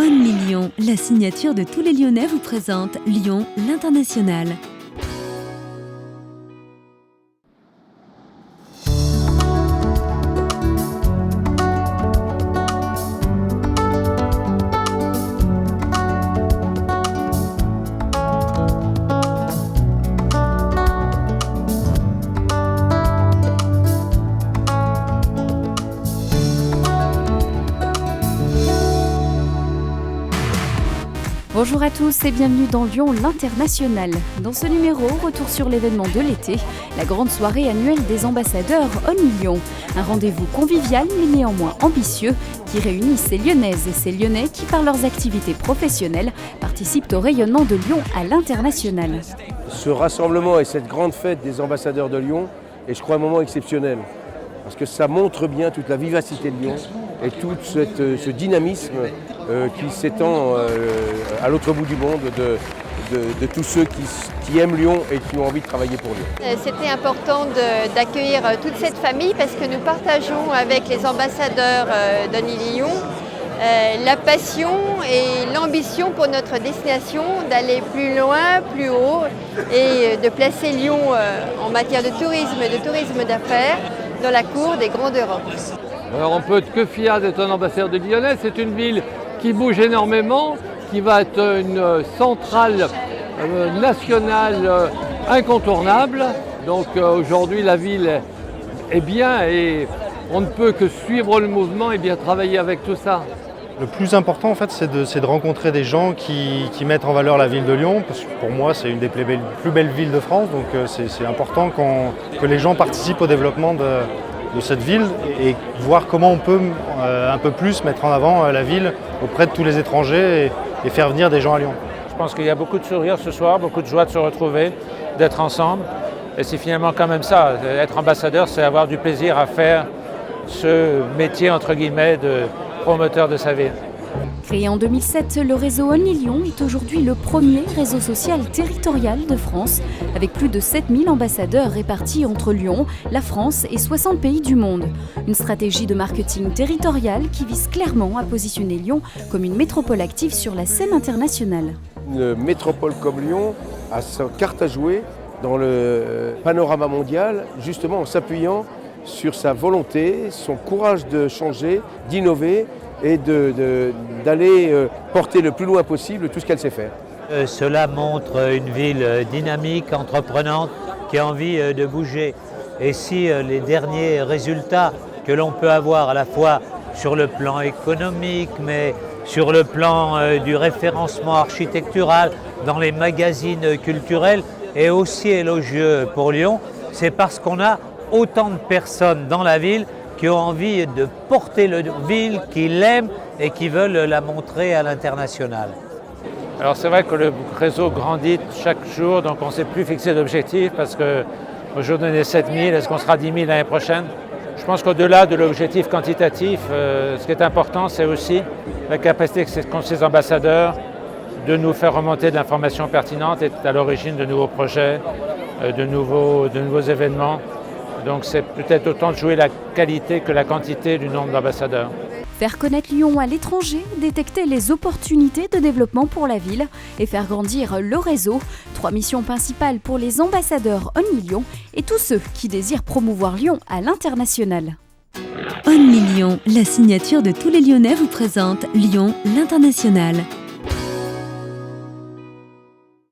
Only Lyon, la signature de tous les Lyonnais vous présente Lyon, l'international. Bonjour à tous et bienvenue dans Lyon, l'international. Dans ce numéro, retour sur l'événement de l'été, la grande soirée annuelle des ambassadeurs Only Lyon. Un rendez-vous convivial mais néanmoins ambitieux qui réunit ces Lyonnaises et ces Lyonnais qui, par leurs activités professionnelles, participent au rayonnement de Lyon à l'international. Ce rassemblement et cette grande fête des ambassadeurs de Lyon est, je crois, un moment exceptionnel. Parce que ça montre bien toute la vivacité de Lyon et tout ce dynamisme qui s'étend à l'autre bout du monde de tous ceux qui aiment Lyon et qui ont envie de travailler pour Lyon. C'était important d'accueillir toute cette famille parce que nous partageons avec les ambassadeurs d'Only Lyon la passion et l'ambition pour notre destination d'aller plus loin, plus haut et de placer Lyon en matière de tourisme d'affaires dans la cour des grands d'Europe. Alors on peut être que fier d'être un ambassadeur de Lyonnais. C'est une ville qui bouge énormément, qui va être une centrale nationale incontournable. Donc aujourd'hui la ville est bien et on ne peut que suivre le mouvement et bien travailler avec tout ça. Le plus important en fait c'est de rencontrer des gens qui mettent en valeur la ville de Lyon, parce que pour moi c'est une des plus belles villes de France, donc c'est important que les gens participent au développement de cette ville et voir comment on peut un peu plus mettre en avant la ville auprès de tous les étrangers et faire venir des gens à Lyon. Je pense qu'il y a beaucoup de sourires ce soir, beaucoup de joie de se retrouver, d'être ensemble. Et c'est finalement quand même ça, être ambassadeur, c'est avoir du plaisir à faire ce métier entre guillemets de promoteur de sa ville. Créé en 2007, le réseau Only Lyon est aujourd'hui le premier réseau social territorial de France, avec plus de 7000 ambassadeurs répartis entre Lyon, la France et 60 pays du monde. Une stratégie de marketing territorial qui vise clairement à positionner Lyon comme une métropole active sur la scène internationale. Une métropole comme Lyon a sa carte à jouer dans le panorama mondial, justement en s'appuyant sur sa volonté, son courage de changer, d'innover et d'aller porter le plus loin possible tout ce qu'elle sait faire. Cela montre une ville dynamique, entreprenante, qui a envie de bouger. Et si les derniers résultats que l'on peut avoir à la fois sur le plan économique, mais sur le plan du référencement architectural, dans les magazines culturels, est aussi élogieux pour Lyon, c'est parce qu'on a autant de personnes dans la ville qui ont envie de porter la ville, qui l'aiment et qui veulent la montrer à l'international. Alors c'est vrai que le réseau grandit chaque jour, donc on ne s'est plus fixé d'objectif parce qu'aujourd'hui on est 7000, est-ce qu'on sera 10 000 l'année prochaine? Je pense qu'au-delà de l'objectif quantitatif, ce qui est important c'est aussi la capacité qu'ont ces ambassadeurs de nous faire remonter de l'information pertinente et à l'origine de nouveaux projets, de nouveaux événements. Donc c'est peut-être autant de jouer la qualité que la quantité du nombre d'ambassadeurs. Faire connaître Lyon à l'étranger, détecter les opportunités de développement pour la ville et faire grandir le réseau. 3 missions principales pour les ambassadeurs Only Lyon et tous ceux qui désirent promouvoir Lyon à l'international. Only Lyon, la signature de tous les Lyonnais vous présente Lyon, l'international.